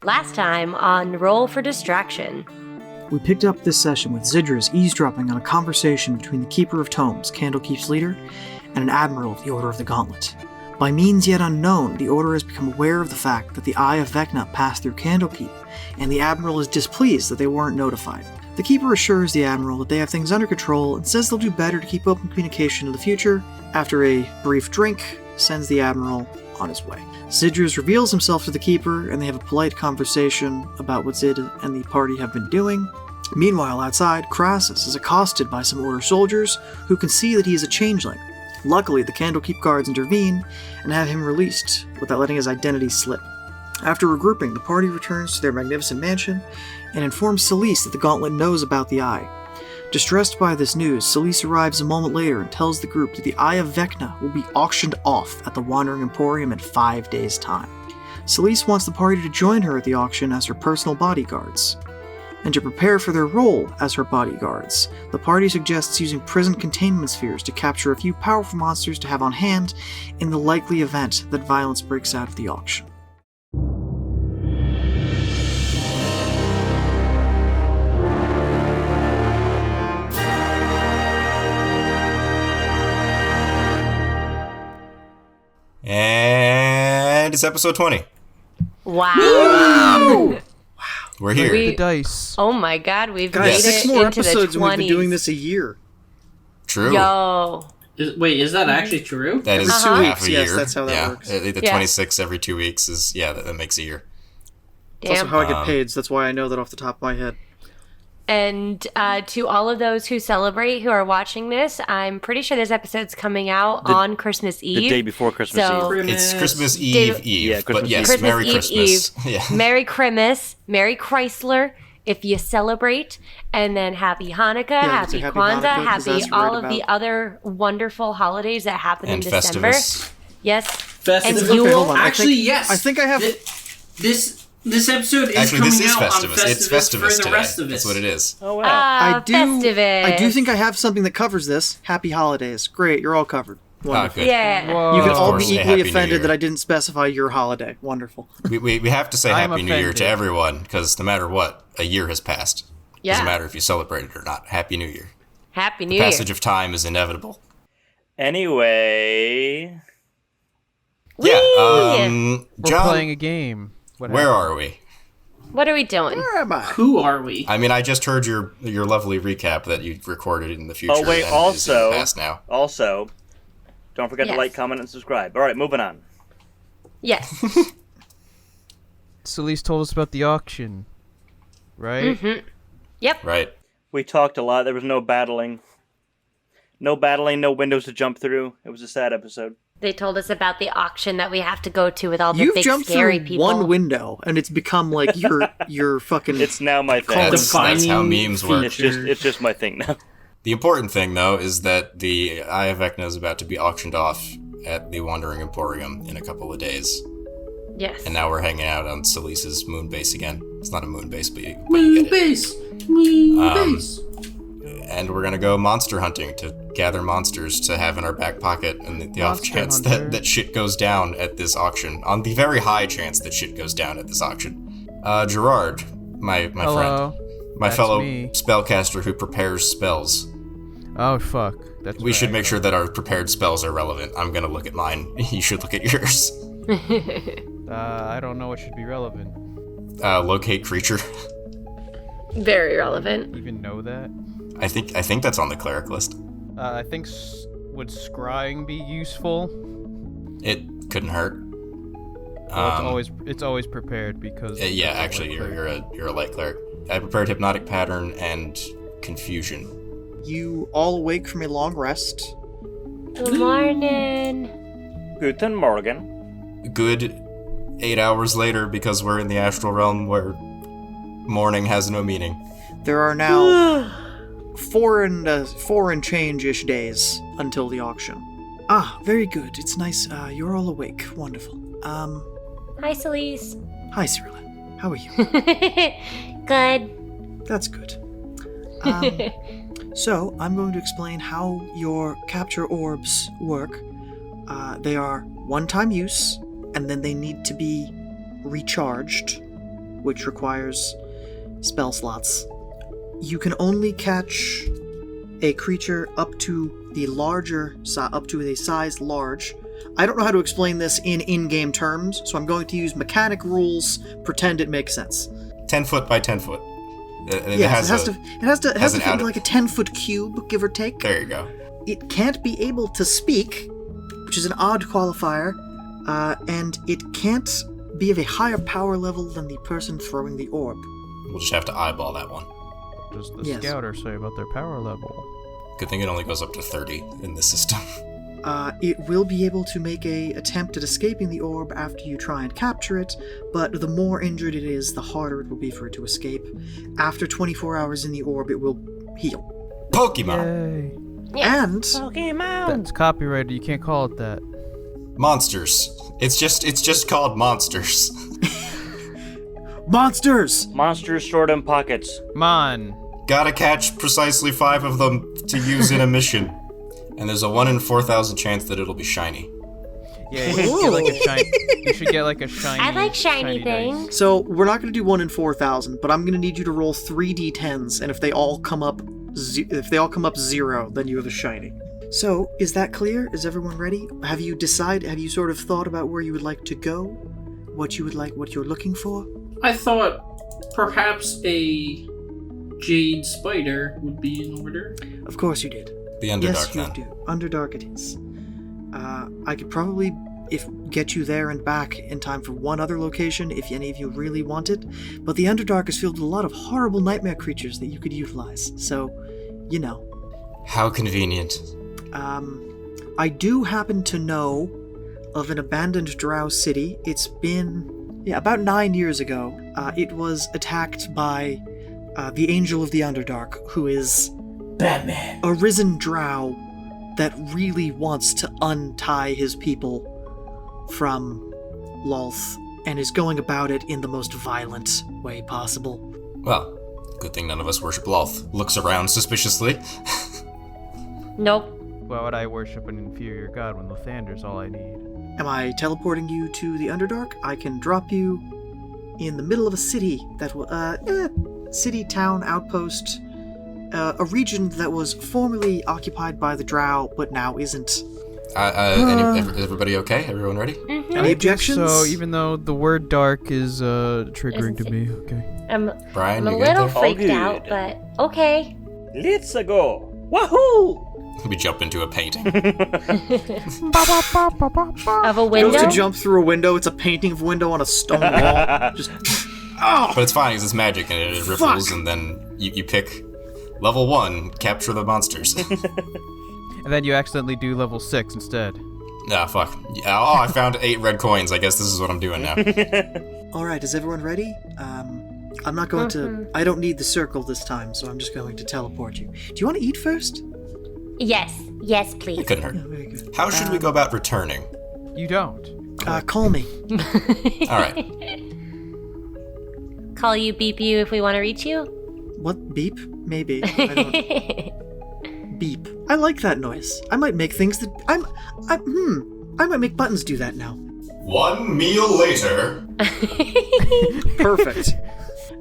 Last time on Roll for Distraction. We picked up this session with Zidra's eavesdropping on a conversation between the Keeper of Tomes, Candlekeep's leader, and an admiral of the Order of the Gauntlet. By means yet unknown, the Order has become aware of the fact that the Eye of Vecna passed through Candlekeep, and the admiral is displeased that they weren't notified. The Keeper assures the admiral that they have things under control and says they'll do better to keep open communication in the future. After a brief drink, sends the admiral on his way. Zidrus reveals himself to the Keeper, and they have a polite conversation about what Zid and the party have been doing. Meanwhile, outside, Crassus is accosted by some Order soldiers who can see that he is a changeling. Luckily, the Candlekeep guards intervene and have him released without letting his identity slip. After regrouping, the party returns to their magnificent mansion and informs Celise that the Gauntlet knows about the Eye. Distressed by this news, Celise arrives a moment later and tells the group that the Eye of Vecna will be auctioned off at the Wandering Emporium in 5 days' time. Celise wants the party to join her at the auction as her personal bodyguards. And to prepare for their role as her bodyguards, the party suggests using prison containment spheres to capture a few powerful monsters to have on hand in the likely event that violence breaks out at the auction. And it's episode 20. Wow. We're here. The dice. Oh my god, we've Guys, made 6 it more into episodes the and 20s. we've been doing this a year. True. Yo. Wait, is that actually true? That is Every 2 half weeks, a yes, year. that's how that works. The Yeah. 26 every 2 weeks is, that makes a year. It's also Damn. how I get paid, so that's why I know that off the top of my head. And to all of those who celebrate, who are watching this, I'm pretty sure this episode's coming out on Christmas Eve. The day before Christmas So- Eve. It's Christmas Did- Eve, Yeah, but Christmas yes, Eve. Christmas Merry Eve, Christmas. Eve. Yeah. Merry Christmas, Merry Chrysler, if you celebrate, and then Happy Hanukkah, Happy Happy Hanukkah, Kwanzaa, 'cause Happy that's all right of the about- other wonderful holidays that happen And in December. Festivus. Yes. Festivus. And Okay, Yule. hold on. Actually, yes. I think I have... This episode is Actually, coming this is out Festivus. on Festivus It's Festivus for the today. rest of us. That's what it is. Oh, wow. Festivus. I do think I have something that covers this. Happy holidays. Great, you're all covered. Wonderful. Good. Yeah. Whoa. You can Of all course, be say equally Happy New offended Year. that I didn't specify your holiday. Wonderful. We have to say I'm Happy New Year to offended. everyone, because no matter what, a year has passed. Yeah. Doesn't matter if you celebrate it or not. Happy New Year. Happy New Year. Passage of time is inevitable. Anyway, Whee! We're John, playing a game. What where happened? are we? What are we doing? Where am I? Who are we? I mean, I just heard your lovely recap that you recorded in the future. Oh, wait, and is in also- the past now. also, don't forget Yes. to like, comment, and subscribe. All right, moving on. Yes. Celise told us about the auction, right? Mm-hmm. Yep. Right. We talked a lot. There was no battling. No battling, no windows to jump through. It was a sad episode. They told us about the auction that we have to go to with all the You've big jumped scary through people. one window, and it's become like your fucking... It's now my thing. That's how memes work. It's just my thing now. The important thing, though, is that the Eye of Vecna is about to be auctioned off at the Wandering Emporium in a couple of days. Yes. And now we're hanging out on Celise's moon base again. It's not a moon base, but you Moon get it. base. Moon Um, base. And we're gonna go monster hunting to gather monsters to have in our back pocket, and the off Monster chance hunter. that shit goes down at this auction. On the very high chance that shit goes down at this auction. Gerard, my Hello. friend, my That's fellow me. spellcaster who prepares spells. Oh fuck. That's We right. should make sure that our prepared spells are relevant. I'm gonna look at mine. You should look at yours. I don't know what should be relevant. Locate creature. Very relevant. Even know that? I think that's on the cleric list. I think would scrying be useful? It couldn't hurt. Well, it's always prepared because. Yeah, actually, you're a light cleric. I prepared hypnotic pattern and confusion. You all awake from a long rest. Good morning. Guten Morgen. Good 8 hours later, because we're in the astral realm where morning has no meaning. There are now 4 and change-ish days until the auction. Ah, very good. It's nice. You're all awake. Wonderful. Hi, Celise. Hi, Cyrilla. How are you? Good. That's good. So, I'm going to explain how your capture orbs work. They are one-time use, and then they need to be recharged which requires spell slots. You can only catch a creature up to a size large. I don't know how to explain this in in-game terms, so I'm going to use mechanic rules, pretend it makes sense. 10 foot by 10 foot. It has to fit into like a 10-foot cube, give or take. There you go. It can't be able to speak, which is an odd qualifier, and it can't be of a higher power level than the person throwing the orb. We'll just have to eyeball that one. What does the scouter say about their power level? Good thing it only goes up to 30 in this system. It will be able to make a attempt at escaping the orb after you try and capture it, but the more injured it is, the harder it will be for it to escape. After 24 hours in the orb, it will heal. Pokemon! Yay. And... Pokemon! That's copyrighted, you can't call it that. Monsters. It's just called monsters. Monsters! Monsters stored in pockets. Mon. Gotta catch precisely 5 of them to use in a mission. And there's a 1 in 4,000 chance that it'll be shiny. Yeah, you should get like a shiny. I like shiny things. dice. So, we're not going to do 1 in 4,000, but I'm going to need you to roll 3 d10s, and if they all come up 0, then you have a shiny. So, is that clear? Is everyone ready? Have you sort of thought about where you would like to go? What you're looking for? I thought perhaps a jade spider would be in order. Of course you did. The Underdark, yes, you then. do. Underdark it is. I could probably get you there and back in time for one other location if any of you really want it, but the Underdark is filled with a lot of horrible nightmare creatures that you could utilize, so, you know. How convenient. I do happen to know of an abandoned drow city. It's been, about 9 years ago. It was attacked by the Angel of the Underdark, who is Batman. a risen drow that really wants to untie his people from Lolth and is going about it in the most violent way possible. Well, good thing none of us worship Lolth. Looks around suspiciously. Nope. Why would I worship an inferior god when Lathander's all I need? Am I teleporting you to the Underdark? I can drop you in the middle of a city that will, city, town, outpost, a region that was formerly occupied by the Drow, but now isn't. Everybody okay? Everyone ready? Mm-hmm. Any objections? So, even though the word dark is triggering to me, okay. Brian, I'm a you good little there? freaked good. out, but okay. Let's go. Wahoo! We jump into a painting. Of a window? Goes to jump through a window, it's a painting of a window on a stone wall. Just... Oh! But it's fine, because it's magic and it ripples, and then you pick level 1, capture the monsters. And then you accidentally do level 6 instead. Nah, fuck. Oh, I found 8 red coins. I guess this is what I'm doing now. Alright, is everyone ready? I'm not going to... I don't need the circle this time, so I'm just going to teleport you. Do you want to eat first? Yes, It please. couldn't hurt. Yeah, very good. How should we go about returning? You don't. Call me. Alright. Call you, beep you if we want to reach you? What? Beep? Maybe. I don't... Beep. I like that noise. I might make things that... I might make buttons do that now. 1 meal later. Perfect.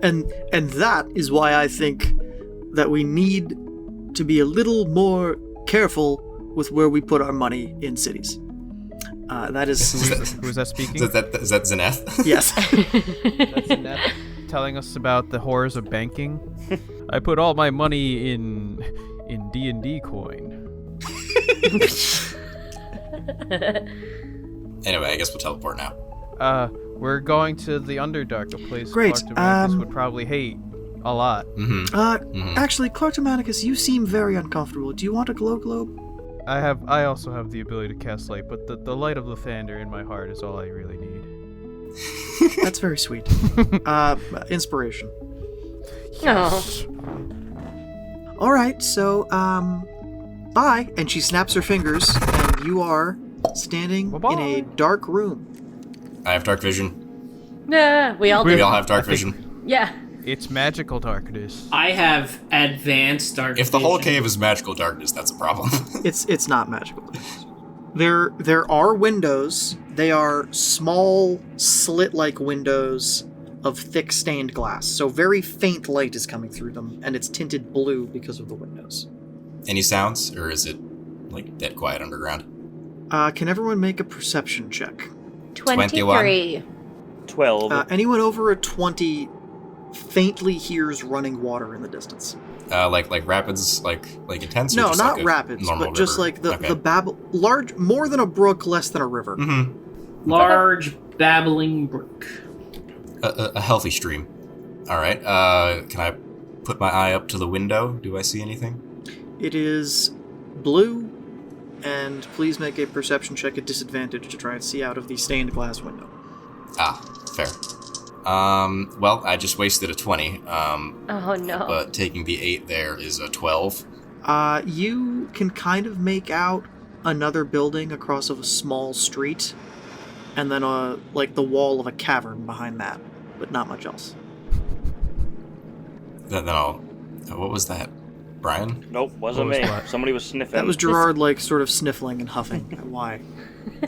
And that is why I think that we need to be a little more careful with where we put our money in cities. That is... Who is that speaking? Is that Zeneth? Yes. That's Annette telling us about the horrors of banking. I put all my money in D&D coin. Anyway, I guess we'll teleport now. We're going to the Underdark, a place Great, Clark would probably hate a lot. Actually, Clartomanicus, you seem very uncomfortable. Do you want a glow globe? I also have the ability to cast light, but the light of Lathander in my heart is all I really need. That's very sweet. Inspiration. Oh. Alright, so, bye. And she snaps her fingers, and you are standing Bye-bye. in a dark room. I have dark vision. Yeah, we all We do. all have dark vision. Yeah. It's magical darkness. I have advanced dark If the whole vision. cave is magical darkness, that's a problem. It's not magical. There are windows. They are small slit-like windows of thick stained glass. So very faint light is coming through them, and it's tinted blue because of the windows. Any sounds, or is it like dead quiet underground? Can everyone make a perception check? 23. 12. Anyone over a 20 faintly hears running water in the distance. Like rapids, like intense? Or No, just not like a rapids, normal but just river? like the Okay. the babble, large, more than a brook, less than a river. Mm-hmm. Large babbling brook. A healthy stream. All right. Can I put my eye up to the window? Do I see anything? It is blue, and please make a perception check at disadvantage to try and see out of the stained glass window. Ah, fair. Well, I just wasted a 20. Oh no. But taking the 8 there is a 12. You can kind of make out another building across of a small street, and then like the wall of a cavern behind that, but not much else. Then I'll... What was that? Brian? Nope, wasn't What was me. what? Somebody was sniffing. That was Gerard, like, sort of sniffling and huffing. Why?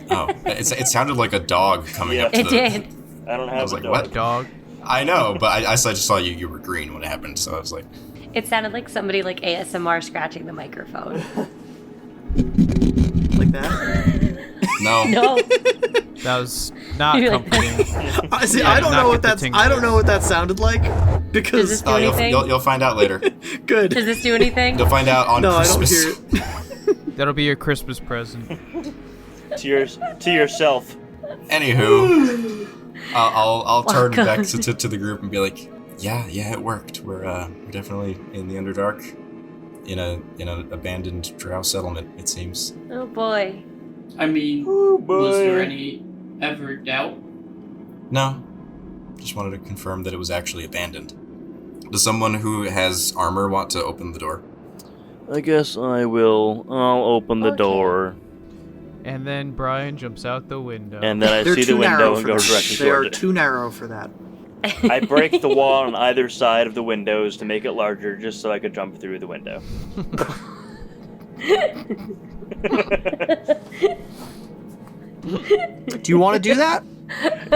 Oh, it sounded like a dog coming up to It the... did. I don't I have was a like, dog. what? Dog. I know, but I just saw you were green when it happened, so I was like... It sounded like somebody like ASMR scratching the microphone. Like that? No. No. That was not You're like- comforting. See, Yeah, I don't not know get what the that's. tingles. I don't know what that sounded like because this- Oh, anything? you'll find out later. good. Does this do anything? You'll find out on No, Christmas. I don't hear it. That'll be your Christmas present. To yourself. Anywho, I'll turn Welcome. back to the group and be like, yeah, it worked. We're definitely in the Underdark, in an abandoned drow settlement. It seems. Oh boy. I mean, Oh, boy. was there any ever doubt? No, just wanted to confirm that it was actually abandoned. Does someone who has armor want to open the door? I guess I will. I'll open the Okay. door, And then Brian jumps out the window. and then I They're see too the narrow window and for go that. directly They are towards it. too narrow for that. I break the wall on either side of the windows to make it larger, just so I could jump through the window. Do you want to do that?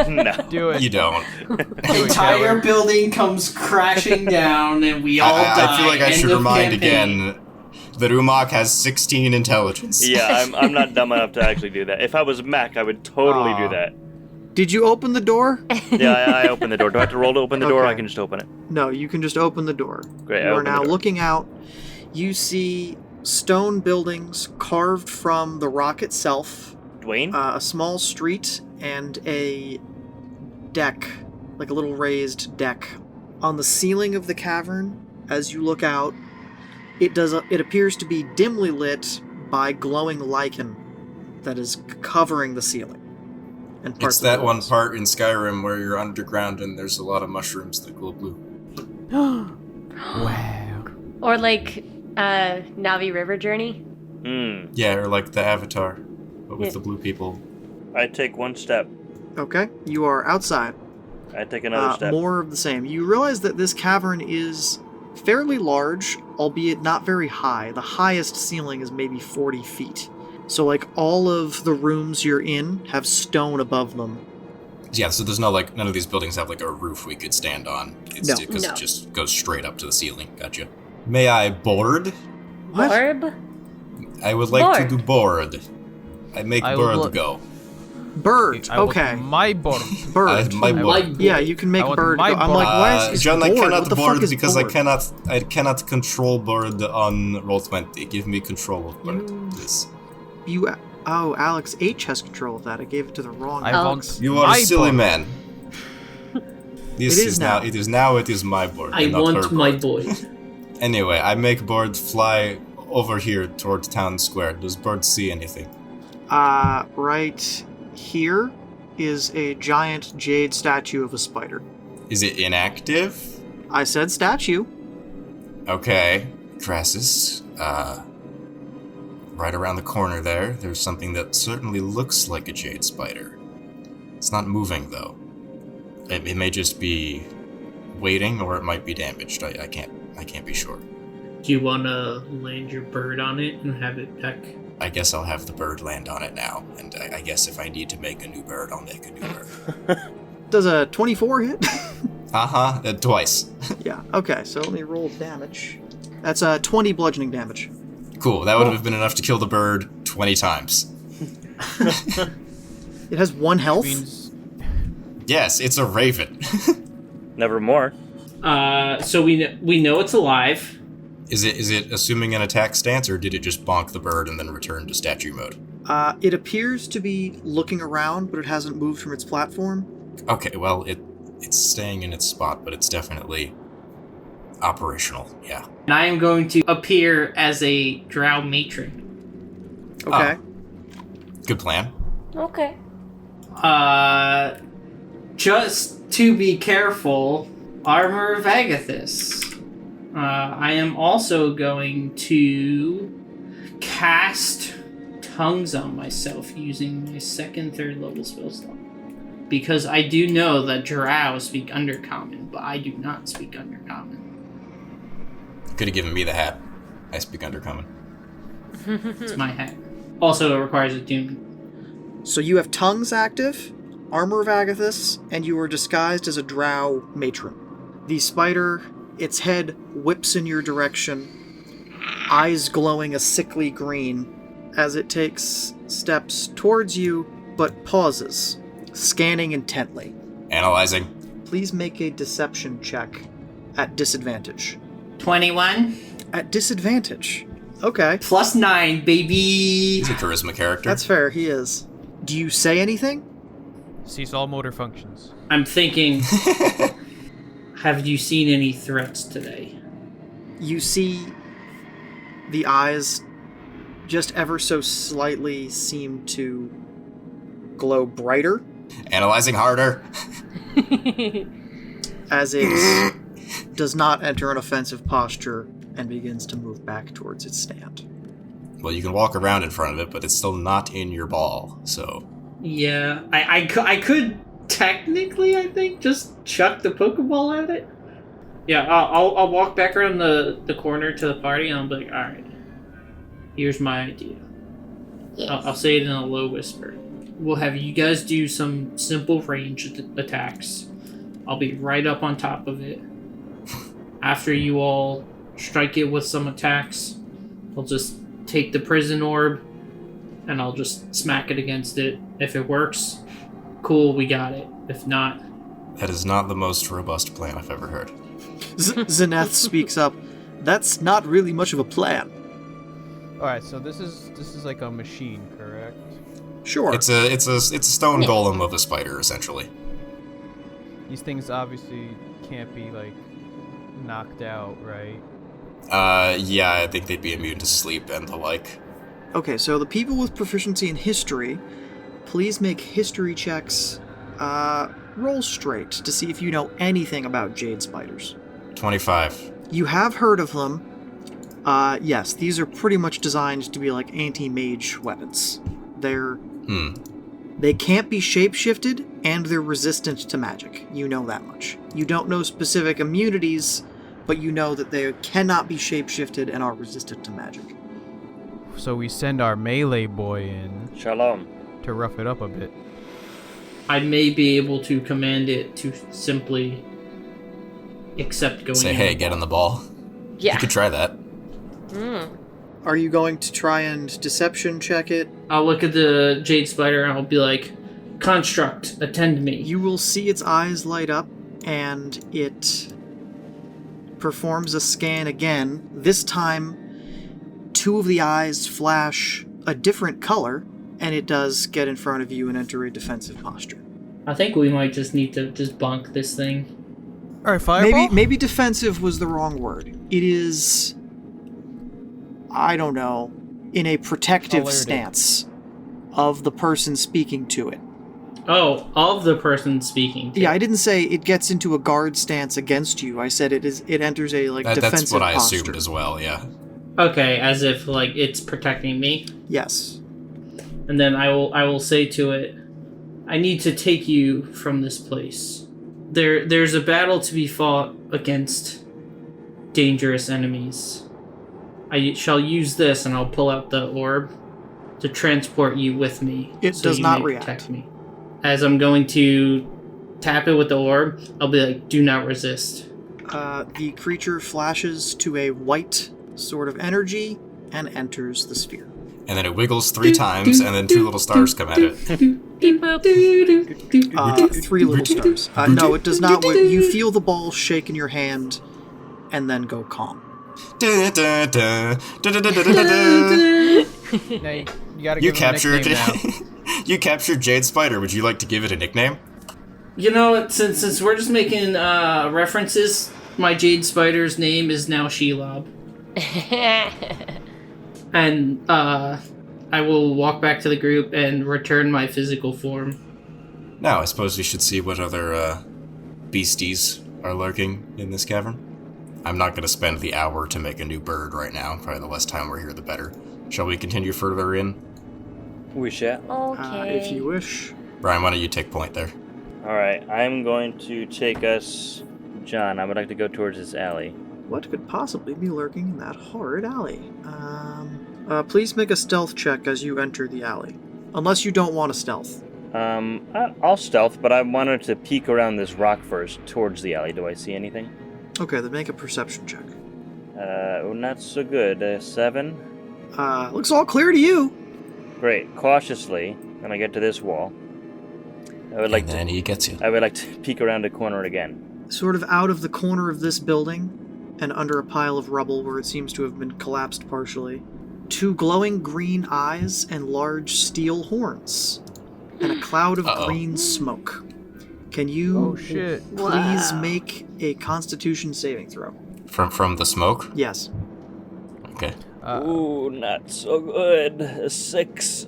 No. Do it. You don't. Do it, Entire Keller. building comes crashing down, and we all die. I feel like I End should of remind campaign. again that Umok has 16 intelligence. Yeah, I'm not dumb enough to actually do that. If I was Mac, I would totally do Aw. that. Did you open the door? Yeah, I opened the door. Do I have to roll to open the door? Or I Okay. can just open it. No, you can just open the door. Great, I You are opened the now door. looking out. You see stone buildings carved from the rock itself, Dwayne? a small street, and a deck, like a little raised deck. On the ceiling of the cavern, as you look out, it appears to be dimly lit by glowing lichen that is covering the ceiling. And parts It's of the that one walls. part in Skyrim where you're underground and there's a lot of mushrooms that glow blue. Wow. Or like Navi River Journey. Yeah, or like the Avatar, but with Yeah. the blue people. I take one step. Okay, you are outside. I take another step. More of the same. You realize that this cavern is fairly large, albeit not very high. The highest ceiling is maybe 40 feet. So, like, all of the rooms you're in have stone above them. Yeah, so there's none of these buildings have like a roof we could stand on. It's No. because No. it just goes straight up to the ceiling. Gotcha. May I board? What? Orb? I would like to Board. do board. I make I bird would- go. Bird. I want Okay. my board. Bird. my I board. like Yeah, you can make I want bird my go. I'm board. like, why is John, bored? I What cannot the board fuck is because bored? I cannot control board on roll 20. Give me control of board, please. Oh, Alex H has control of that. I gave it to the wrong I Alex. want You are my a silly board. man. This It is now. It is my board. I and not her want my board. boy. Anyway, I make bird fly over here towards town square. Does bird see anything? Right here is a giant jade statue of a spider. Is it inactive? I said statue. Okay, Crassus. Right around the corner there's something that certainly looks like a jade spider. It's not moving though. It may just be waiting, or it might be damaged. I can't be sure. Do you want to land your bird on it and have it peck? I guess I'll have the bird land on it now, and I guess if I need to make a new bird, I'll make a new bird. Does a 24 hit? Twice. Yeah, okay, so let me roll damage. That's 20 bludgeoning damage. Cool, that would have been enough to kill the bird 20 times. It has 1 health? Means Yes, it's a raven. Nevermore. So we know it's alive. Is it assuming an attack stance, or did it just bonk the bird and then return to statue mode? It appears to be looking around, but it hasn't moved from its platform. Okay, well, it's staying in its spot, but it's definitely operational, yeah. And I am going to appear as a drow matron. Okay. Good plan. Okay. Just to be careful, Armor of Agathis. I am also going to cast Tongues on myself using my 2nd, 3rd level spell slot. Because I do know that drow speak Undercommon, but I do not speak Undercommon. Could have given me the hat. I speak Undercommon. It's my hat. Also, it requires attunement. So you have tongues active, Armor of Agathis, and you are disguised as a drow matron. The spider, its head whips in your direction, eyes glowing a sickly green, as it takes steps towards you, but pauses, scanning intently. Analyzing. Please make a deception check at disadvantage. 21? At disadvantage. Okay. Plus 9, baby! He's a charisma character. That's fair, he is. Do you say anything? cease all motor functions. I'm thinking, have you seen any threats today? You see the eyes just ever so slightly seem to glow brighter. Analyzing harder. As it does not enter an offensive posture and begins to move back towards its stand. Well, you can walk around in front of it, but it's still not in your ball, so... Yeah, I could technically, I think, just chuck the Pokeball at it. Yeah, I'll walk back around the corner to the party and I'll be like, alright, here's my idea. Yes. I'll say it in a low whisper. We'll have you guys do some simple ranged attacks. I'll be right up on top of it. After you all strike it with some attacks, I'll just take the prison orb and I'll just smack it against it. If it works, cool, we got it. If not... That is not the most robust plan I've ever heard. Zeneth speaks up. That's not really much of a plan. Alright, so this is like a machine, correct? Sure. It's a stone golem of a spider, essentially. These things obviously can't be, like, knocked out, right? Yeah, I think they'd be immune to sleep and the like. Okay, so the people with proficiency in history, please make history checks. Roll straight to see if you know anything about jade spiders. 25. You have heard of them. Yes, these are pretty much designed to be like anti-mage weapons. They can't be shape-shifted, and they're resistant to magic. You know that much. You don't know specific immunities, but you know that they cannot be shape-shifted and are resistant to magic. So we send our melee boy in Shalom. to rough it up a bit. I may be able to command it to simply accept going Say, in. hey, get on the ball. Yeah. You could try that. Are you going to try and deception check it? I'll look at the jade spider and I'll be like, construct, attend me. You will see its eyes light up, and it performs a scan again. This time, two of the eyes flash a different color, and it does get in front of you and enter a defensive posture. I think we might just need to just bunk this thing. Alright, fireball? Maybe defensive was the wrong word. It is, I don't know, in a protective Alerted. stance of the person speaking to it. Oh, of the person speaking. Yeah, I didn't say it gets into a guard stance against you. I said it enters a defensive That's what I posture. assumed as well, yeah. Okay, as if like it's protecting me. Yes. And then I will say to it, I need to take you from this place. There's a battle to be fought against dangerous enemies. I shall use this, and I'll pull out the orb to transport you with me. It so does you not may react. protect me. As I'm going to tap it with the orb, I'll be like, do not resist. The creature flashes to a white sort of energy and enters the sphere. And then it wiggles 3 times, and then 2 little stars come at it. 3 little stars. No, it does not. You feel the ball shake in your hand, and then go calm. Now you gotta You give him a captured. nickname now. You captured Jade Spider. Would you like to give it a nickname? You know, since we're just making references, my Jade Spider's name is now Shelob. And I will walk back to the group and return my physical form. Now, I suppose we should see what other beasties are lurking in this cavern. I'm not going to spend the hour to make a new bird right now. Probably the less time we're here, the better. Shall we continue further in? We shall. Okay. If you wish. Brian, why don't you take point there? Alright, I'm going to take us... John, I would like to go towards this alley. What could possibly be lurking in that horrid alley? Please make a stealth check as you enter the alley. Unless you don't want to stealth. I'll stealth, but I wanted to peek around this rock first towards the alley. Do I see anything? Okay, then make a perception check. Not so good. 7? Looks all clear to you. Great. Cautiously, when I get to this wall, I would like And then he gets you. I would like to peek around the corner again. Sort of out of the corner of this building, and under a pile of rubble where it seems to have been collapsed partially, 2 glowing green eyes and large steel horns, and a cloud of green smoke. Can you Oh shit. please make a Constitution saving throw? From the smoke? Yes. Okay. Ooh, not so good. A 6.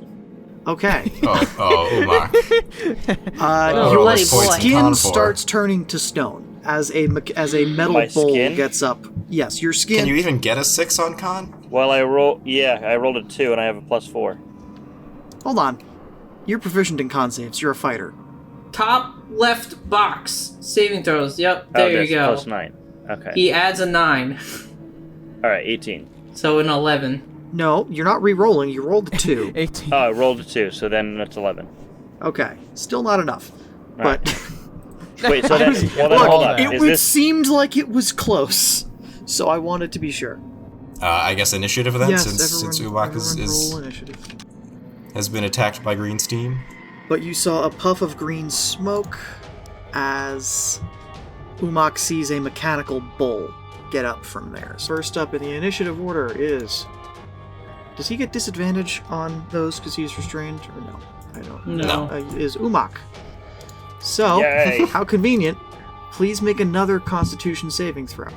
Okay. Umar. Oh, Roll bloody those points boy. in Skin con for. starts turning to stone as a metal My bowl skin? gets up. Yes, your skin. Can you even get a 6 on con? Well, I rolled a 2 and I have a +4. Hold on. You're proficient in con saves. You're a fighter. Top left box. Saving throws. Yep, there you go. +9. Okay. He adds a 9. Alright, 18. So an 11. No, you're not re-rolling. You rolled a 2. 18. Oh, I rolled a 2, so then that's 11. Okay. Still not enough. Alright. But Wait, so then, well, then look, hold on. it Is this... seemed like it was close, so I wanted to be sure. I guess initiative then, Yes, since everyone Uwak roll initiative. has been attacked by green steam. But you saw a puff of green smoke as Umak sees a mechanical bull get up from there. First up in the initiative order is... Does he get disadvantage on those because he's restrained, or no? I don't know. No. Is Umak. So, Yay. how convenient. Please make another Constitution saving throw.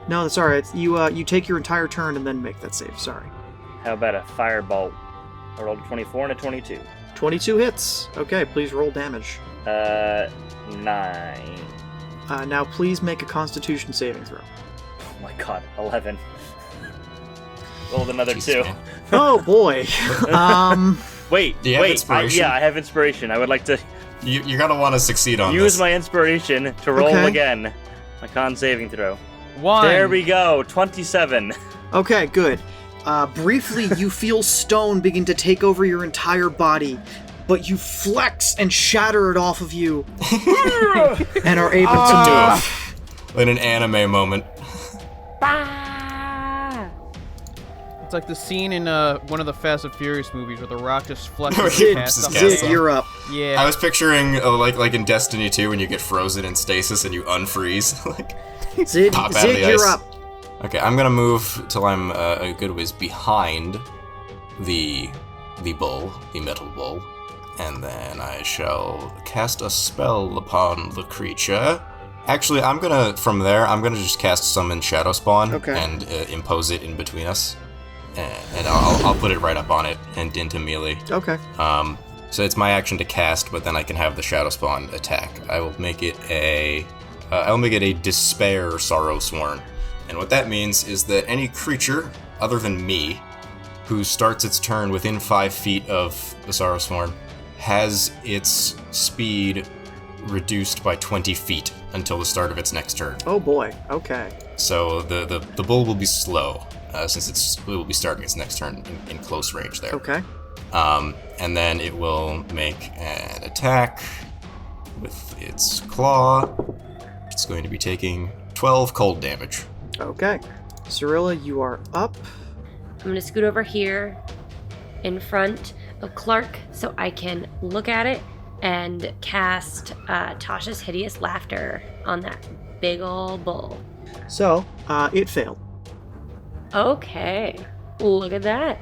No, that's alright. You take your entire turn and then make that save. Sorry. How about a firebolt? I rolled a 24 and a 22. 22 hits. Okay, please roll damage. 9. Now please make a Constitution saving throw. Oh my god, 11. Rolled another Jesus, 2. man. Oh boy. Wait, Do you have inspiration? I have inspiration. I would like to You're gonna want to succeed on use this. my inspiration to roll Okay. again. My con saving throw. 1. There we go, 27. Okay, good. Briefly, you feel stone begin to take over your entire body, but you flex and shatter it off of you, and are able to move. In an anime moment. It's like the scene in one of the Fast and Furious movies where the Rock just flexes Where his he cast rips on his the cast Zig, off. you're up. Yeah. I was picturing like in Destiny 2 when you get frozen in stasis and you unfreeze. Like, Zig, Pop out of the you're ice. up. okay, I'm gonna move till I'm a good ways behind the bull, the metal bull, and then I shall cast a spell upon the creature. Actually, I'm gonna just cast Summon Shadow Spawn Okay. and impose it in between us, and I'll put it right up on it and into melee. Okay. So it's my action to cast, but then I can have the Shadow Spawn attack. I will make it a Despair Sorrow Sworn. And what that means is that any creature, other than me, who starts its turn within 5 feet of the Sorrow Sworn, has its speed reduced by 20 feet until the start of its next turn. Oh boy. Okay. So the bull will be slow, since it will be starting its next turn in close range there. Okay. And then it will make an attack with its claw. It's going to be taking 12 cold damage. Okay. Cirilla, you are up. I'm going to scoot over here in front of Clark so I can look at it and cast Tasha's Hideous Laughter on that big ol' bull. So, it failed. Okay. Look at that.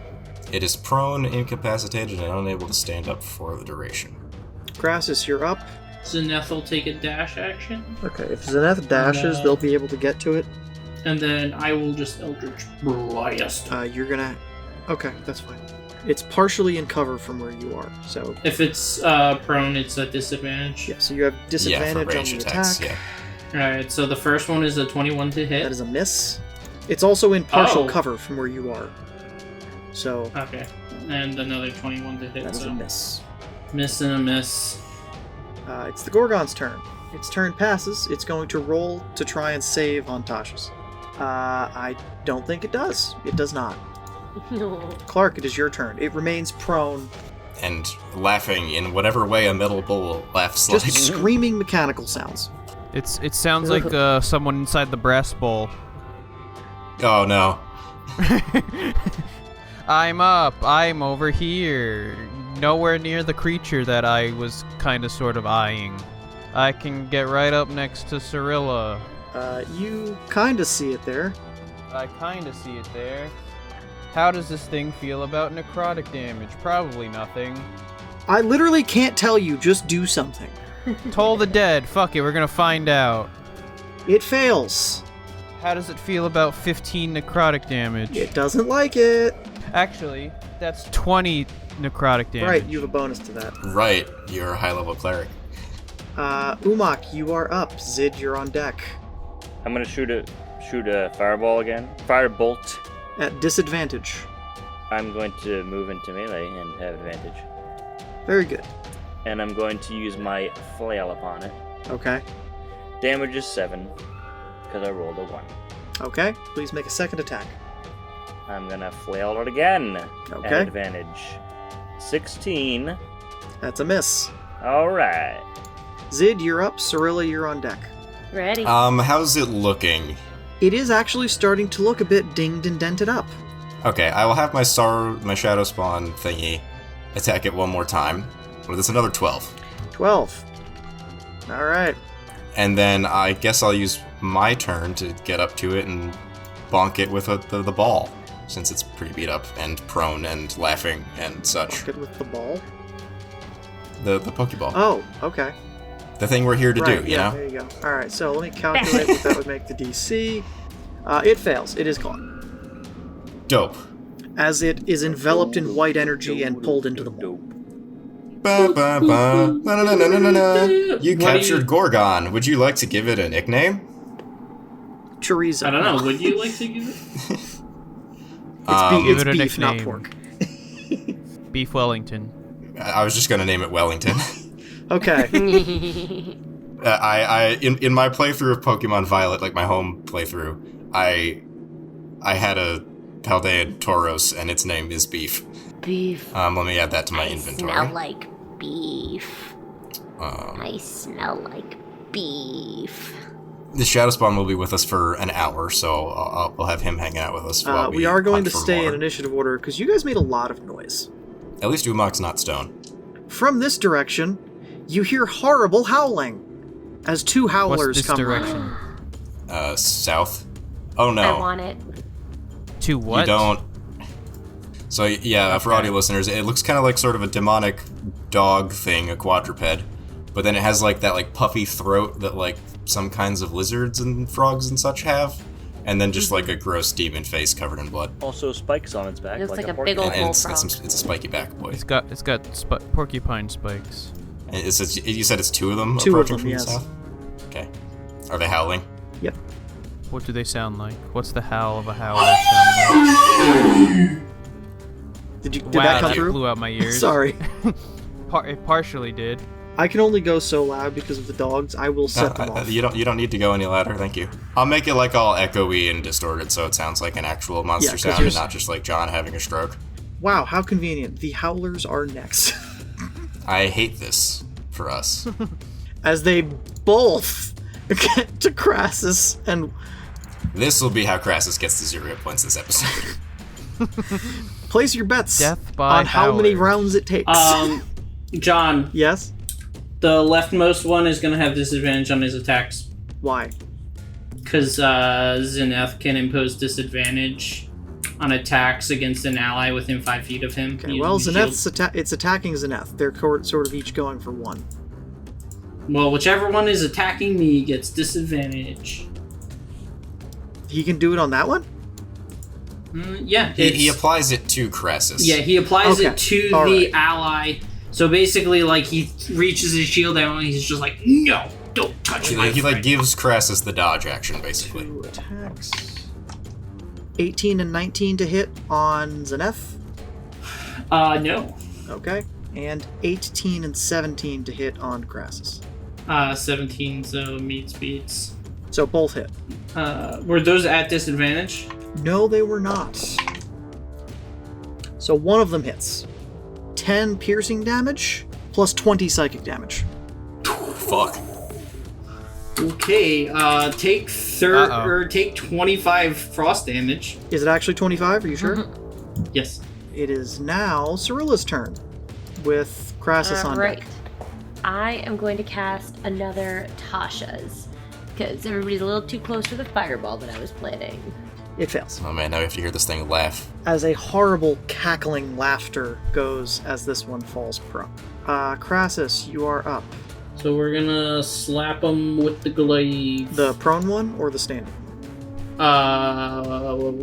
It is prone, incapacitated, and unable to stand up for the duration. Crassus, you're up. Zeneth will take a dash action, Okay, if Zeneth dashes, they'll be able to get to it. and then I will just Eldritch Blast. You're gonna... Okay, that's fine. It's partially in cover from where you are, so... If it's prone, it's a disadvantage. Yeah, so you have Yeah, disadvantage for on range the attacks, attack. yeah. Alright, so the first one is a 21 to hit. That is a miss. It's also in partial Oh. cover from where you are. So, Okay. And another 21 to hit, that is so a miss. miss and a miss. It's the Gorgon's turn. Its turn passes. It's going to roll to try and save on Tasha's. I don't think it does. It does not. Clark, it is your turn. It remains prone, And laughing in whatever way a metal bull laughs like. just screaming mechanical sounds. It sounds like someone inside the brass bowl. Oh no. I'm up. I'm over here. Nowhere near the creature that I was kind of sort of eyeing. I can get right up next to Cirilla. You kind of see it there. I kind of see it there. How does this thing feel about necrotic damage? Probably nothing. I literally can't tell you. Just do something. Toll the dead. Fuck it, we're gonna find out. It fails. How does it feel about 15 necrotic damage? It doesn't like it. Actually, that's 20 necrotic damage. Right, you have a bonus to that. Right, you're a high-level cleric. Umak, you are up. Zid, you're on deck. I'm gonna shoot a fireball again. Firebolt. At disadvantage. I'm going to move into melee and have advantage. Very good. And I'm going to use my flail upon it. Okay. Damage is 7, because I rolled a 1. Okay, please make a second attack. I'm gonna flail it again. Okay. At advantage. 16. That's a miss. Alright. Zid, you're up. Cirilla, you're on deck. Ready? How's it looking? It is actually starting to look a bit dinged and dented up. Okay, I will have my shadow spawn thingy attack it one more time. Well, that's another 12. 12. Alright. And then I guess I'll use my turn to get up to it and bonk it with the ball, since it's pretty beat up and prone and laughing and such. Good with the ball. The Pokeball. Oh, okay. The thing we're here to Right, do, yeah, you know? there you go. Alright, so let me calculate what that would make the DC. It fails. It is caught. Dope. As it is enveloped in white energy and pulled into the ball. Ba, ba, ba. Na, na, na, na, na, na. You What do captured you- Gorgon. Would you like to give it a nickname? Chorizo. I don't know, would you like to give it? It's Give it a beef, not nickname. pork. Beef Wellington. I was just gonna name it Wellington. Okay. In my playthrough of Pokemon Violet, like my home playthrough, I had a Paldean Tauros, and its name is Beef. Beef. Let me add that to my I inventory. smell like beef. Um, I smell like beef. the Shadow Spawn will be with us for an hour, so we'll have him hanging out with us while We are going hunt to for stay more. in initiative order because you guys made a lot of noise. At least Umak's not stone. From this direction, you hear horrible howling as two howlers What's this come direction? South. Oh no. I want it. To what? You don't. So yeah, for audio listeners, it looks kind of like sort of a demonic dog thing, a quadruped, but then it has like that like puffy throat that like some kinds of lizards and frogs and such have, and then just like a gross demon face covered in blood. Also spikes on its back. Looks like a porcupine. big old And it's bullfrog. a spiky back boy. It's got porcupine spikes. And you said it's two of them Two of approaching them, from yes. the south? Okay. Are they howling? Yep. What do they sound like? What's the howl of a howler sound like? Did Wow, that come that through? blew out my ears. Sorry. It partially did. I can only go so loud because of the dogs. I will set them off. You don't need to go any louder, thank you. I'll make it like all echoey and distorted so it sounds like an actual monster 'cause sound you're and not just like John having a stroke. Wow, how convenient. The howlers are next. I hate this for us. as they both get to Crassus, and This will be how Crassus gets to 0 points this episode. place your bets Death by on how many Howard. rounds it takes. John, Yes? the leftmost one is going to have disadvantage on his attacks. Why? Because Zenith can impose disadvantage on attacks against an ally within 5 feet of him. Okay, using well, the Zenith's shield. it's attacking Zenith. They're sort of each going for 1. Well, whichever one is attacking me gets disadvantage. He can do it on that one? Yeah. He applies it to Crassus. Yeah, he applies Okay, it to all the right. ally. So basically, like, he reaches his shield out and he's just like, no, don't touch my He friend. gives Crassus the dodge action, basically. 2 attacks. 18 and 19 to hit on Zenith. No. Okay. And 18 and 17 to hit on Crassus. 17, so meets beats. So both hit. Were those at disadvantage? No, they were not. So one of them hits. 10 piercing damage plus 20 psychic damage. Fuck. Okay, take take 25 frost damage. Is it actually 25? Are you sure? Yes. It is now Cyrilla's turn with Crassus on Right. deck. I am going to cast another Tasha's because everybody's a little too close for the fireball that I was planning. It fails. Oh man, now we have to hear this thing laugh. As a horrible cackling laughter goes as this one falls prone. Crassus, you are up. So we're gonna slap him with the glaive. The prone one or the standing?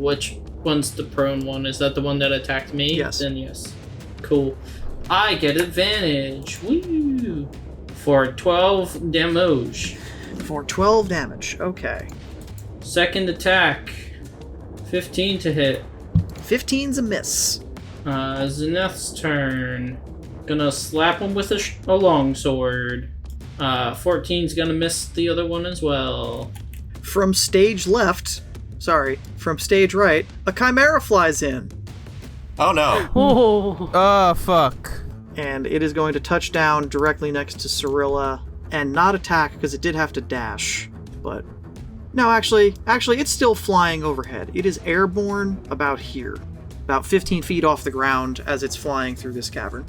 Which one's the prone one? Is that the one that attacked me? Yes. Then yes. Cool. I get advantage. Woo! For 12 damage. For 12 damage. Okay. Second attack. 15 to hit. 15's a miss. Zenith's turn. Gonna slap him with a longsword. 14's gonna miss the other one as well. From stage right, a chimera flies in. Oh no. Oh, Oh, fuck. And it is going to touch down directly next to Cyrilla and not attack because it did have to dash. But no, actually, it's still flying overhead. It is airborne about here, about 15 feet off the ground as it's flying through this cavern.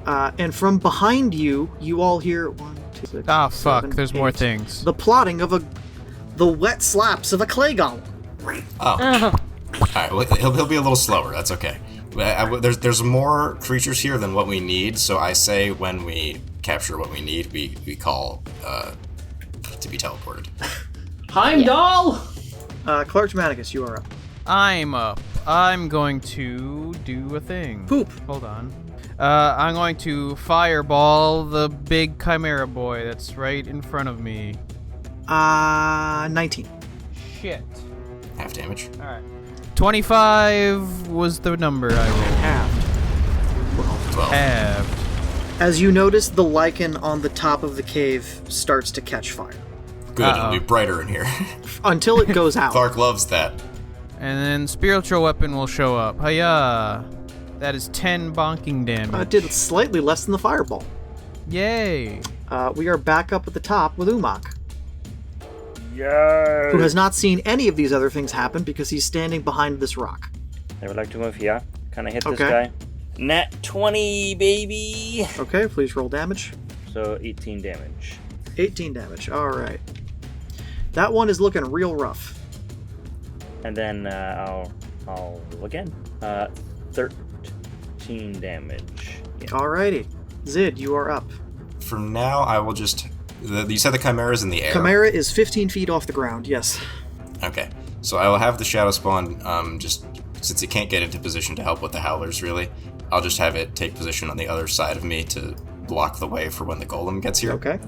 And from behind you, you all hear 1, 2, 6, Ah, fuck. 7, There's more 8, things. the plotting of the wet slaps of a clay golem. Oh. Alright, well, he'll be a little slower. That's okay. There's more creatures here than what we need, so I say when we capture what we need, we call to be teleported. Heimdall! Clark Germanicus, you are up. I'm up. I'm going to do a thing. Poop. Hold on. I'm going to fireball the big chimera boy that's right in front of me. 19. Shit. Half damage. Alright. 25 was the number I rolled. Halved. 12. Halved. As you notice, the lichen on the top of the cave starts to catch fire. Good, it'll be brighter in here. Until it goes out. Clark loves that. And then spiritual weapon will show up. Hiya! That is 10 bonking damage. Did slightly less than the fireball. Yay! We are back up at the top with Umak, Yay! who has not seen any of these other things happen because he's standing behind this rock. I would like to move here. Can I hit this Okay. guy? Nat 20, baby! Okay, please roll damage. So 18 damage. 18 damage. Alright. That one is looking real rough. And then I'll again. 13 damage. Yeah. Alrighty. Zid, you are up. For now, I will just... You said the Chimera's in the air? Chimera is 15 feet off the ground, yes. Okay. So I will have the Shadow Spawn, just since it can't get into position to help with the Howlers, really, I'll just have it take position on the other side of me to block the way for when the Golem gets here. Okay.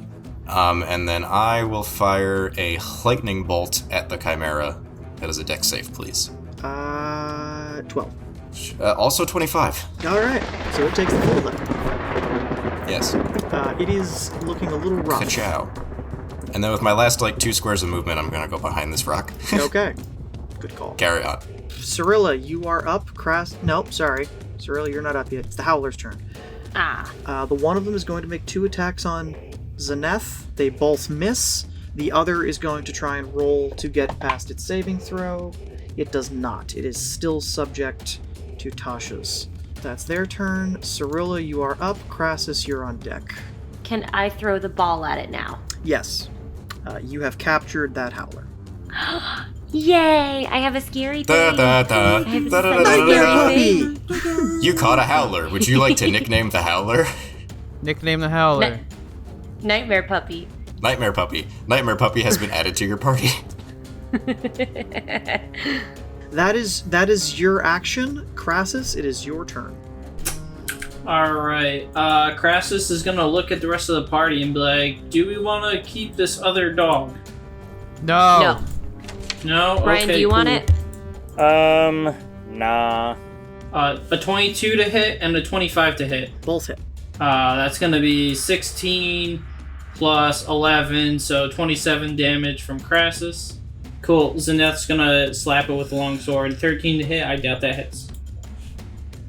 And then I will fire a Lightning Bolt at the Chimera. That is a dex save, please. 12. Also 25. Alright, so it takes the full then. Yes. It is looking a little rough. Ka-chow. And then with my last, 2 squares of movement, I'm gonna go behind this rock. Okay. Good call. Carry on. Cyrilla, you are up. Nope, sorry. Cyrilla, you're not up yet. It's the Howler's turn. The one of them is going to make 2 attacks on Zeneth. They both miss. The other is going to try and roll to get past its saving throw. It does not. It is still subject to Tasha's. That's their turn. Cyrilla, you are up. Crassus, you're on deck. Can I throw the ball at it now? Yes. You have captured that howler. Yay! I have a scary thing. Da, da, da. I have a Da, da, da, da, scary da. thing. You caught a howler. Would you like to nickname the howler? Nickname the Howler. Nightmare puppy. Nightmare Puppy. Nightmare Puppy has been added to your party. That is your action. Crassus, it is your turn. Alright, Crassus is gonna look at the rest of the party and be like, do we want to keep this other dog? No. No? Brian, Okay, do you want cool. it? Nah. A 22 to hit and a 25 to hit. Both hit. That's gonna be 16 plus 11, so 27 damage from Crassus. Cool, Zeneth's gonna slap it with a long sword. 13 to hit, I doubt that hits.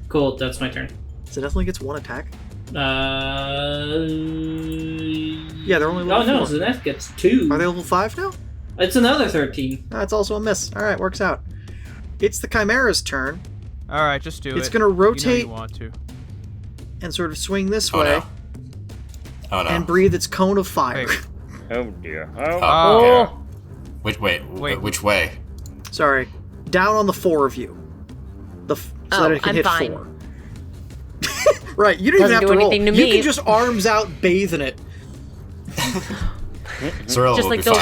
Cool, that's my turn. So it definitely gets 1 attack. Yeah, they're only level 4. Zeneth gets 2. Are they level 5 now? It's another 13. That's also a miss. Alright, works out. It's the Chimera's turn. Alright, just do it. It's gonna rotate You want to. and sort of swing this Oh way no. Oh no. and breathe its cone of fire. Wait. Oh dear. Oh, okay. Wait, which way? Sorry. Down on the 4 of you. So that it can I'm hit fine. 4. Right, you don't Doesn't even have do to roll. anything to You me. can just arms out, bathe in it. Cyrilla Just will like be the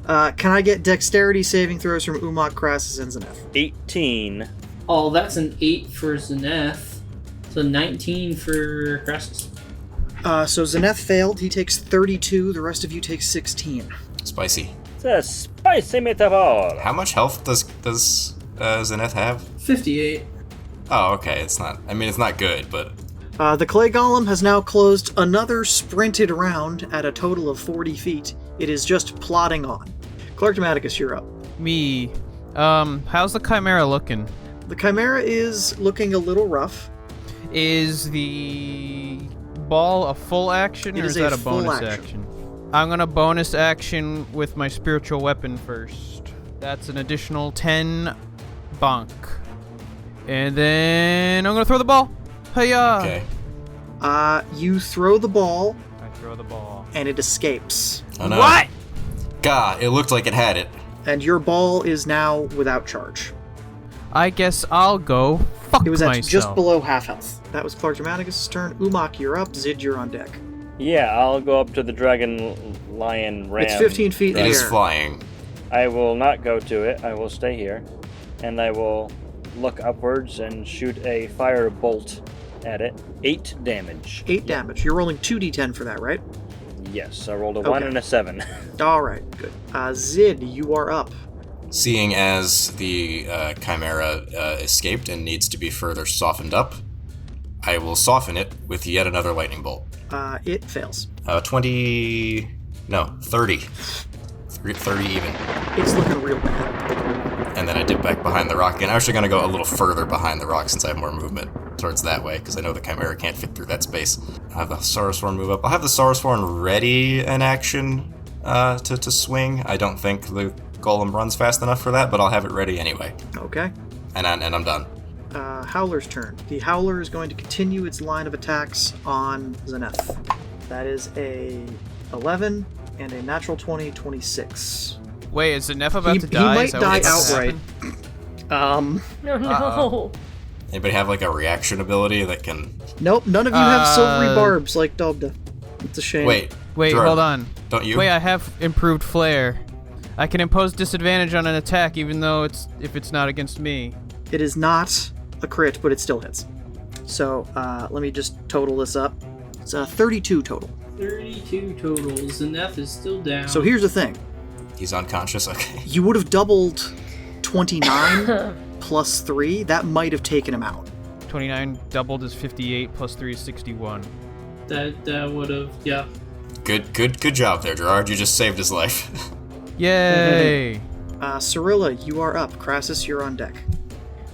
fine. Can I get dexterity saving throws from Umok, Crassus, and Zeneth? 18. Oh, that's an 8 for Zeneth. So 19 for Crassus. So Zeneth failed. He takes 32. The rest of you take 16. Spicy. It's a spicy meatball. How much health does Zeneth have? 58. Oh, okay. It's not good, but The clay golem has now closed another sprinted round at a total of 40 feet. It is just plodding on. Clark Dramaticus, you're up. Me. How's the Chimera looking? The Chimera is looking a little rough. Is the ball a full action, It or is is that a a full bonus action. action? I'm gonna bonus action with my spiritual weapon first. That's an additional 10 bonk. And then I'm gonna throw the ball. Hiya! okay. You throw the ball, I throw the ball. and it escapes. Oh no. What? God, it looked like it had it. And your ball is now without charge. I guess I'll go fuck It was at myself. just below half health. That was Clark Dramaticus' turn. Umok, you're up. Zid, you're on deck. Yeah, I'll go up to the dragon lion ram. It's 15 feet in It the is air. flying. I will not go to it. I will stay here. And I will look upwards and shoot a fire bolt at it. 8 damage. 8 damage. You're rolling 2d10 for that, right? Yes, I rolled a 1 Okay. and a 7. Alright, good. Zid, you are up. Seeing as the Chimera escaped and needs to be further softened up, I will soften it with yet another lightning bolt. It fails. 30. 30 even. It's looking real bad. And then I dip back behind the rock. And I'm actually going to go a little further behind the rock since I have more movement towards that way, because I know the Chimera can't fit through that space. I have the Saurusworn move up. I'll have the Saurusworn ready in action to swing. I don't think the Golem runs fast enough for that, but I'll have it ready anyway. Okay. And I'm done. Howler's turn. The Howler is going to continue its line of attacks on Zeneth. That is a 11 and a natural 20, 26. Wait, is Zeneth about He to die? might Is that die what's gonna outright. happen? No, no. Uh-oh. Anybody have like a reaction ability that can... Nope, none of you have silvery barbs like Dobda. It's a shame. Wait, Wait, hold on. Don't you? Wait, I have improved flare. I can impose disadvantage on an attack even though if it's not against me. It is not a crit, but it still hits. So, let me just total this up. It's 32 total. 32 total. Zeneth is still down. So here's the thing. He's unconscious, okay. You would have doubled 29 plus 3. That might have taken him out. 29 doubled is 58 plus 3 is 61. That would have, yeah. Good job there, Gerard. You just saved his life. Yay! Cyrilla, you are up. Crassus, you're on deck.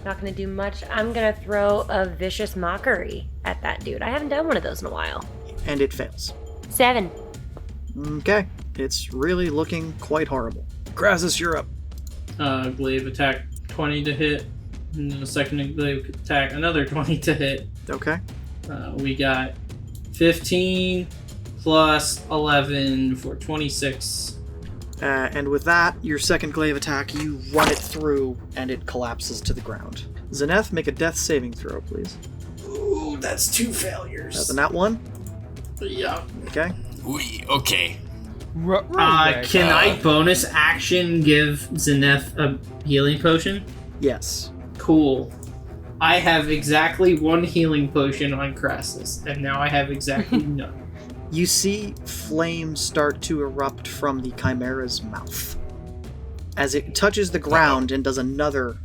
Not gonna do much. I'm gonna throw a vicious mockery at that dude. I haven't done one of those in a while. And it fails. 7. Okay. It's really looking quite horrible. Crassus, you're up. Glaive attack 20 to hit. And then the second glaive attack, another 20 to hit. Okay. We got 15 plus 11 for 26. And with that, your second glaive attack, you run it through, and it collapses to the ground. Zeneth, make a death saving throw, please. Ooh, that's 2 failures. That's a nat 1. Yeah. Okay. Okay. Can I bonus action give Zeneth a healing potion? Yes. Cool. I have exactly 1 healing potion on Crassus, and now I have exactly none. You see flames start to erupt from the Chimera's mouth as it touches the ground and does another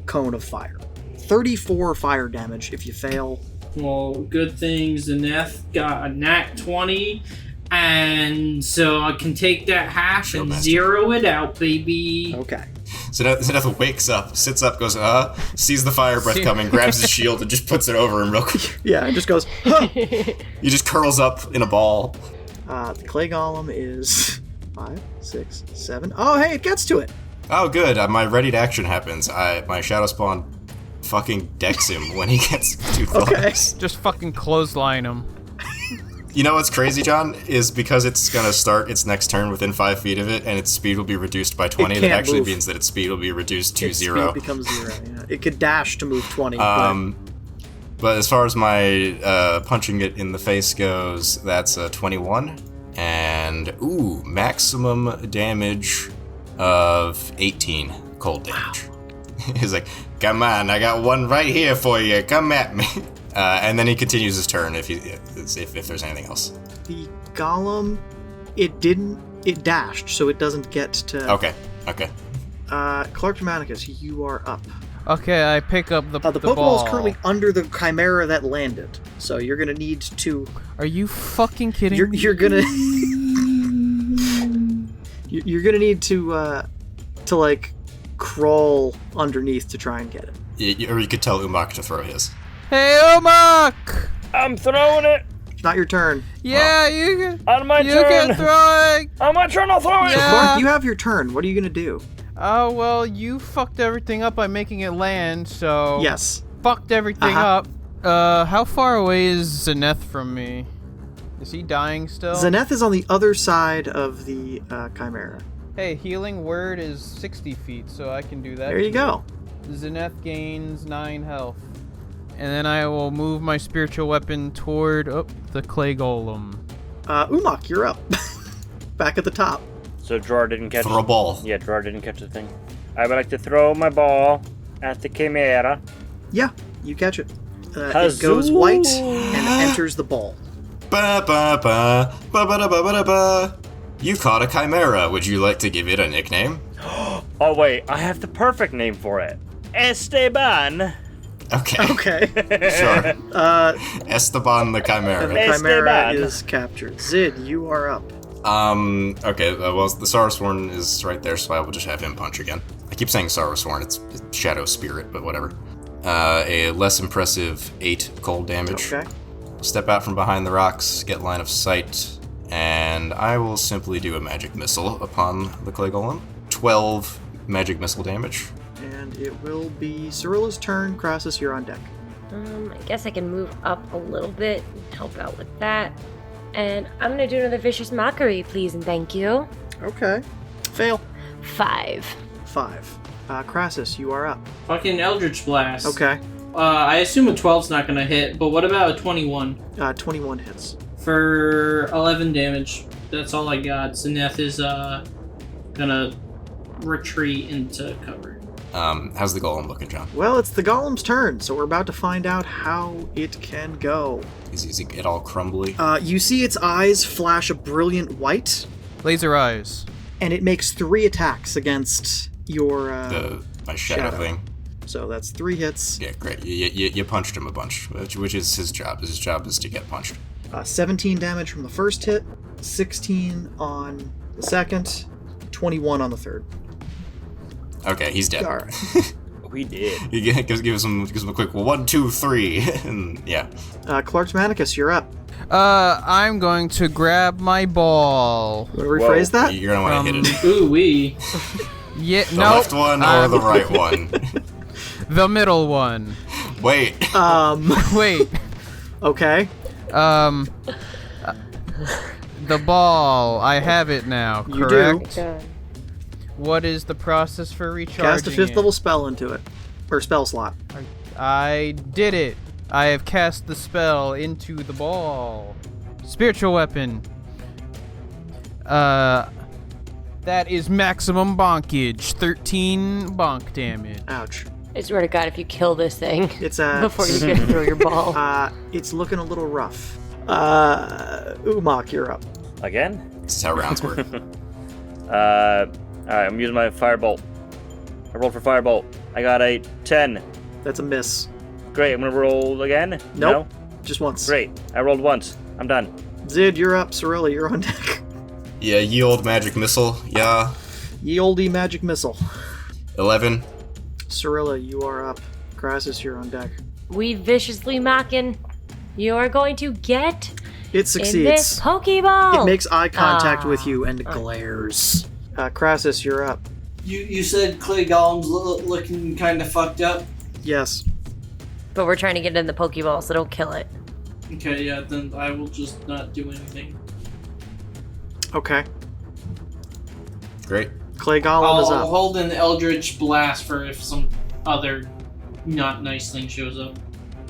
cone of fire. 34 fire damage if you fail. Well, good thing Zeneth got a nat 20, and so I can take that half and zero it out, baby. Okay. Zeneth wakes up, sits up, goes, sees the fire breath coming, grabs his shield, and just puts it over him real quick. Yeah, it just goes, huh! He just curls up in a ball. The clay golem is 5, 6, 7. Oh, hey, it gets to it. Oh, good. My ready to action happens. My Shadow Spawn fucking decks him when he gets too close. Okay. Just fucking clothesline him. You know what's crazy, John? Is because it's going to start its next turn within 5 feet of it, and its speed will be reduced by 20. It That can't actually move. means that its speed will be reduced to Its 0. Speed becomes 0, yeah. It could dash to move 20. But as far as my punching it in the face goes, that's a 21. And, maximum damage of 18 cold damage. He's like, come on, I got one right here for you. Come at me. And then he continues his turn if there's anything else. The golem, it dashed, so it doesn't get to... Okay. Clark Germanicus, you are up. Okay, I pick up the The Pokeball ball. is currently under the Chimera that landed, so you're gonna need to... Are you fucking kidding me? You're gonna... you're gonna need to like, crawl underneath to try and get it. Or you could tell Umak to throw his. Hey, Omak! I'm throwing it It's not your turn. Yeah, you can. on my You turn. can throw it. On my turn, I'll throw it. Yeah. Clark, you have your turn. What are you gonna do? Oh, well, you fucked everything up by making it land, so... Yes. Fucked everything Uh-huh. up. How far away is Zeneth from me? Is he dying still? Zeneth is on the other side of the Chimera. Hey, healing word is 60 feet, so I can do that. There you go. Zeneth gains 9 health. And then I will move my spiritual weapon toward the clay golem. Umak, you're up. Back at the top. So Drawer didn't catch Throw a ball. Yeah, Drawer didn't catch the thing. I would like to throw my ball at the Chimera. Yeah, you catch it. It goes white and enters the ball. Ba ba ba ba ba ba ba ba. You caught a chimera. Would you like to give it a nickname? Oh wait, I have the perfect name for it. Esteban. Okay. Okay. Sure. Esteban the chimera. The Chimera Esteban. is captured. Zid, you are up. Okay, well, the Sarasworn is right there, so I will just have him punch again. I keep saying Sarasworn, it's Shadow Spirit, but whatever. A less impressive 8 cold damage. Okay. Step out from behind the rocks, get line of sight, and I will simply do a magic missile upon the clay golem. 12 magic missile damage. And it will be Cyrilla's turn. Crassus, you're on deck. I guess I can move up a little bit and help out with that. And I'm gonna do another vicious mockery, please and thank you. Okay. Fail. 5. 5. Crassus, you are up. Fucking Eldritch Blast. Okay. I assume a 12's not gonna hit, but what about a 21? 21 hits. For 11 damage. That's all I got. Zeneth is gonna retreat into cover. How's the golem looking, John? Well, it's the golem's turn, so we're about to find out how it can go. Is it all crumbly? You see its eyes flash a brilliant white, Laser eyes. and it makes 3 attacks against your My shadow thing. So that's 3 hits. Yeah, great. You punched him a bunch, which is his job. His job is to get punched. 17 damage from the first hit, 16 on the second, 21 on the third. Okay, he's dead. Alright. We did. You gives him a quick 1, 2, 3, and yeah. Clark's Manicus, you're up. I'm going to grab my ball. You want to rephrase that? You're gonna want to hit it. Ooh wee. Yeah, The no. left one or the right one? The middle one. Wait. Wait. Okay. The ball. I have it now, You correct? do. What is the process for recharging Cast a 5th it? level spell into it. Or spell slot. I did it. I have cast the spell into the ball. Spiritual weapon. That is maximum bonkage. 13 bonk damage. Ouch. I swear to God, if you kill this thing It's before you get to throw your ball. It's looking a little rough. Umok, you're up. Again? This is how rounds work. Alright, I'm using my firebolt. I rolled for firebolt. I got a 10. That's a miss. Great, I'm gonna roll again? Nope. No? Just once. Great, I rolled once. I'm done. Zid, you're up. Cirilla, you're on deck. Yeah, ye old magic missile. Yeah. Ye olde magic missile. 11. Cirilla, you are up. Crassus, you're on deck. We viciously mocking. You are going to get It in this succeeds. Pokeball. It makes eye contact with Ah. you and glares. Crassus, you're up. You said Clay Golem's looking kind of fucked up? Yes. But we're trying to get in the Pokeball, so don't kill it. Okay, yeah, then I will just not do anything. Okay. Great. Clay Golem is I'll up. hold an Eldritch Blast for if some other not nice thing shows up.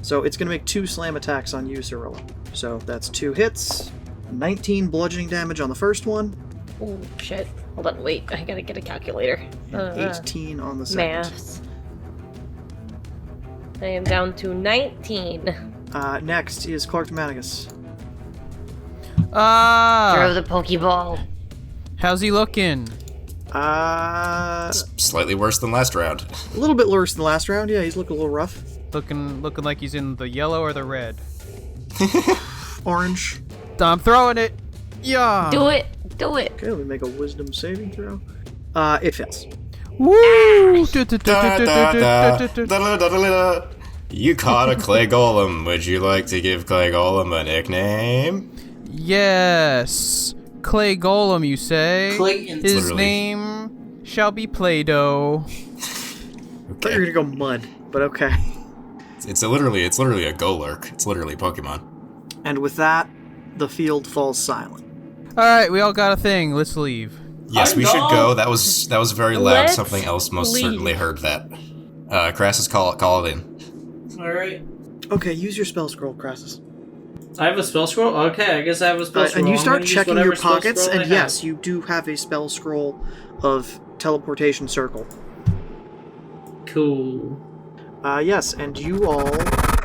So it's going to make 2 slam attacks on you, Cirilla. So that's 2 hits. 19 bludgeoning damage on the first one. Oh, shit. Hold on, wait. I gotta get a calculator. And 18 on the second. Maths. I am down to 19. Next is Clark Manicus. Throw the Pokeball. How's he looking? Slightly worse than last round. A little bit worse than last round. Yeah, he's looking a little rough. Looking like he's in the yellow or the red. Orange. I'm throwing it. Yeah. Do it. Do it. Okay, let me make a wisdom saving throw. It fails. Woo! Da, da, da, da, da, da, da. You caught a Clay Golem. Would you like to give Clay Golem a nickname? Yes. Clay Golem, you say? Clayton. His Literally. name shall be Play-Doh. I thought you were gonna go mud, but okay. It's literally a Golurk. It's literally Pokemon. And with that, the field falls silent. Alright, we all got a thing. Let's leave. Yes, we should go. That was very loud. Let's Something else most leave. certainly heard that. Crassus, call it in. Alright. Okay, use your spell scroll, Crassus. I have a spell scroll? Okay, I guess I have a spell scroll. And you I'm start gonna use checking whatever your spell pockets, scroll I and have. yes, you do have a spell scroll of teleportation circle. Cool. Yes, and you all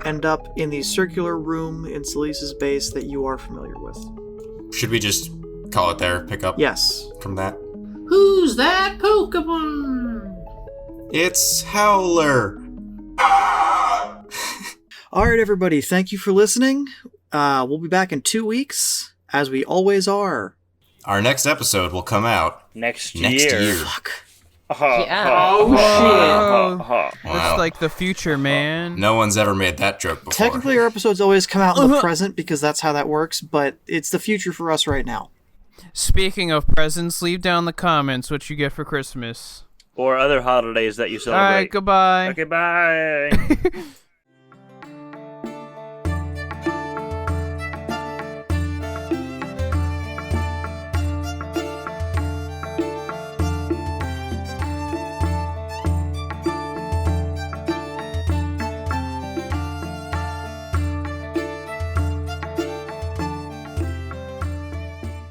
end up in the circular room in Celise's base that you are familiar with. Should we just call it there? Pick up Yes. from that? Who's that Pokemon? It's Howler. Alright, everybody, thank you for listening. We'll be back in 2 weeks, as we always are. Our next episode will come out Next next year. Fuck. Yeah. Oh, shit. Wow. That's like the future, man. No one's ever made that joke before. Technically, our episodes always come out in the present because that's how that works, but it's the future for us right now. Speaking of presents, leave down the comments what you get for Christmas. Or other holidays that you celebrate. Alright, goodbye. Okay, bye.